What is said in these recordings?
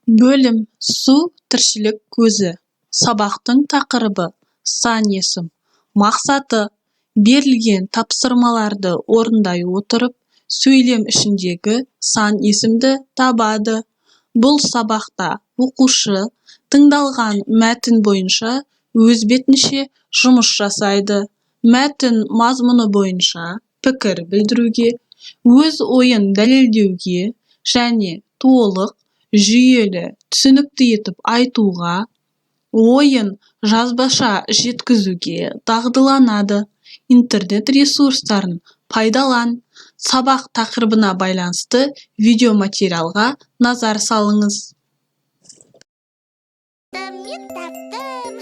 Бөлім су тіршілік көзі. Сабақтың тақырыбы сан есім. Мақсаты берілген тапсырмаларды орындай отырып, сөйлем ішіндегі сан есімді табады. Бұл сабақта оқушы тыңдалған мәтін бойынша өз бетінше жұмыс жасайды. Мәтін мазмұны бойынша пікір білдіруге, өз ойын дәлелдеуге және толық, жүйелі, түсінікті етіп айтуға, ойын жазбаша жеткізуге дағдыланады. Интернет ресурстарын пайдалан. Сабақ тақырыбына байланысты видеоматериалға назар салыңыз. Мен таптым.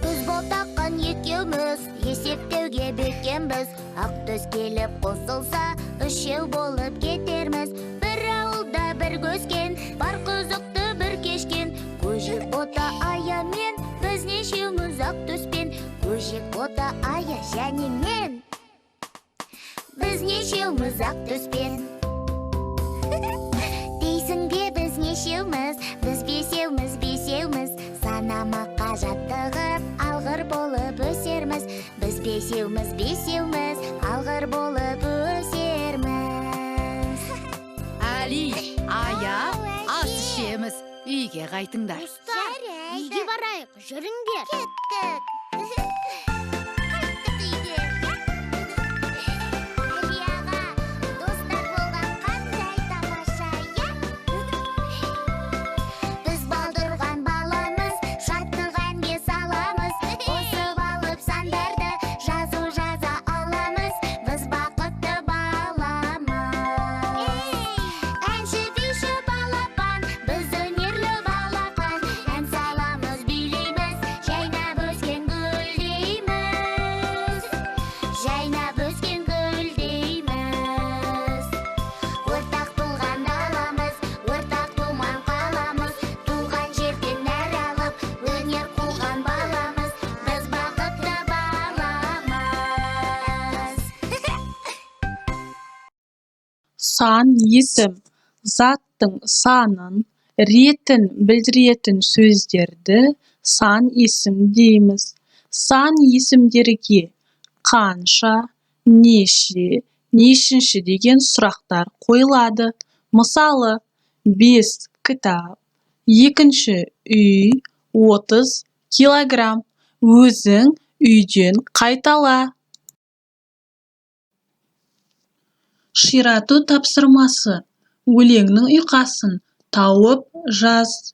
Біз ботаққан екеуміз, есептеуге бекембіз. Ақтөс келіп қосылса, үшеу болып кетерміз. Бір ауылда бір көскен, бар қызықты бір кешкен. Көжек бота ая мен, біз нешеуміз Ақтөспен. Көжек бота ая және мен, біз нешеуміз Ақтөспен. Дейсің бе біз нешеуміз, біз бесеуміз. Санамаққа жаттығып, алғыр болып өсерміз. Біз бесеуміз, алғыр болып өсерміз. Али, Ая, ас ішеміз. Үйге қайтыңдар. Үйге барайық, жүріңдер. Кеттік. Қайттық үйге. Али аға, достар болған қандай тамаша, я? Біз балдырған баламыз, шаттыған бес аламыз. Қосып алып сандарды, жаза аламыз. Біз бақытты баламыз. Әнші биші балапан, біз өнерлі балапан. Ән саламыз, билейміз, жайнап өскен гүлдейміз. Жайнап өскен гүлдейміз. Ортақ туған даламыз, ортақ туман қаламыз. Туған жерден нәр алып, өнер қуған баламыз. Біз бақытты баламыз. Сан есім заттың санын, ретін білдіретін сөздерді сан есім дейміз. Сан есімдерге қанша, неше, нешінші деген сұрақтар қойылады. Мысалы, 5 кітап, екінші үй, 30 килограмм. Өзің үйден қайтала. Ширату тапсырмасы. Өлеңнің ұйқасын тауып жаз.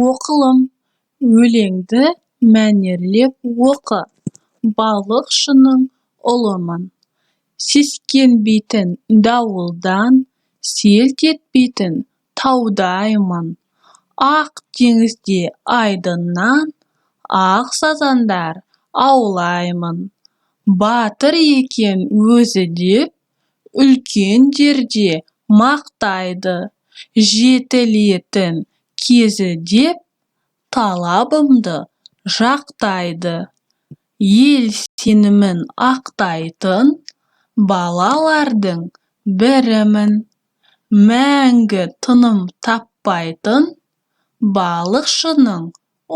Оқылым. Өлеңді мәнерлеп оқы. Балықшының ұлымын. Сескенбейтін дауылдан, селт етпейтін таудаймын. Ақ теңізде айдыннан, ақ сазандар аулаймын. Батыр екен өзі деп, үлкендерде мақтайды. Жетілетін кезі деп, талабымды жақтайды. Ел сенімін ақтайтын, балалардың бірімін. Мәңгі тыным таппайтын, балықшының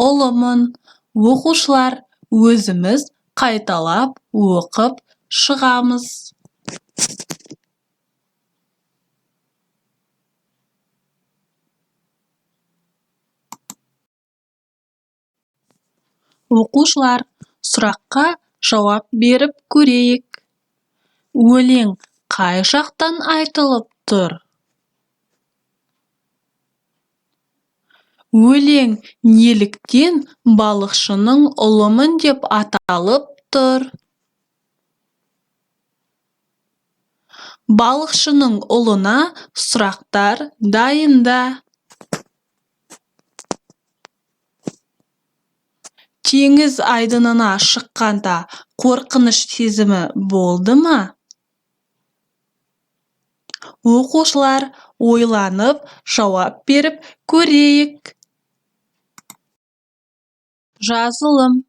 ұлымын. Оқушылар, өзіміз қайталап оқып шығамыз. Оқушылар, сұраққа жауап беріп көрейік. Өлең қай жақтан айтылып тұр? Өлең неліктен балықшының ұлымын деп аталып тұр? Балықшының ұлына сұрақтар дайында. Теңіз айдынына шыққанда қорқыныш сезімі болды ма? Оқушылар, ойланып жауап беріп көрейік. Жазылым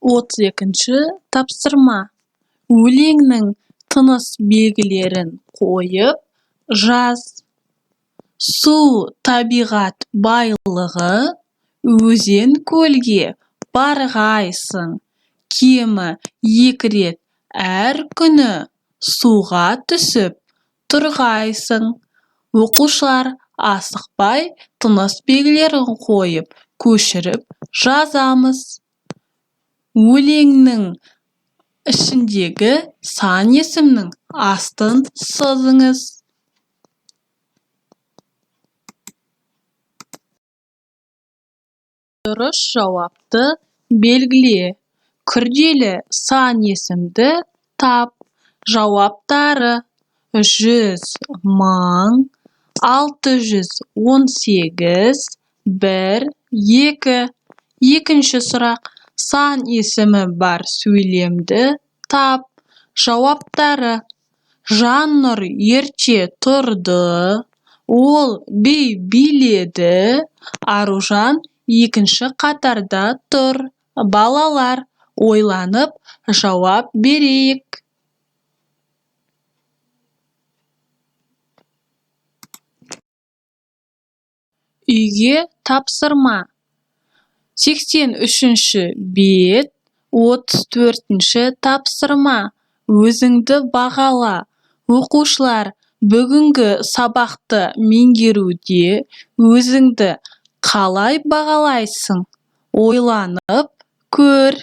32-ші тапсырма. Өлеңнің тыныс белгілерін қойып жаз. Су табиғат байлығы, өзен көлге барғайсың. Кемі 2 рет әр күні суға түсіп тұрғайсың. Оқушылар асықпай тыныс белгілерін қойып, көшіріп жазамыз. Өлеңнің ішіндегі сан есімнің астын сызыңыз. Дұрыс жауапты белгіле. Күрделі сан есімді тап. Жауаптары: 100, 1000, 618, 1, 2. Екінші сұрақ: сан есімі бар сөйлемді тап. Жауаптары: Жаннұр ерте тұрды, ол би биледі, Аружан екінші қатарда тұр. Балалар, ойланып жауап берейік. Үйге тапсырма. 83-ші бет, 34-ші тапсырма. Өзіңді бағала. Оқушылар, бүгінгі сабақты меңгеруде өзіңді қалай бағалайсың? Ойланып көр.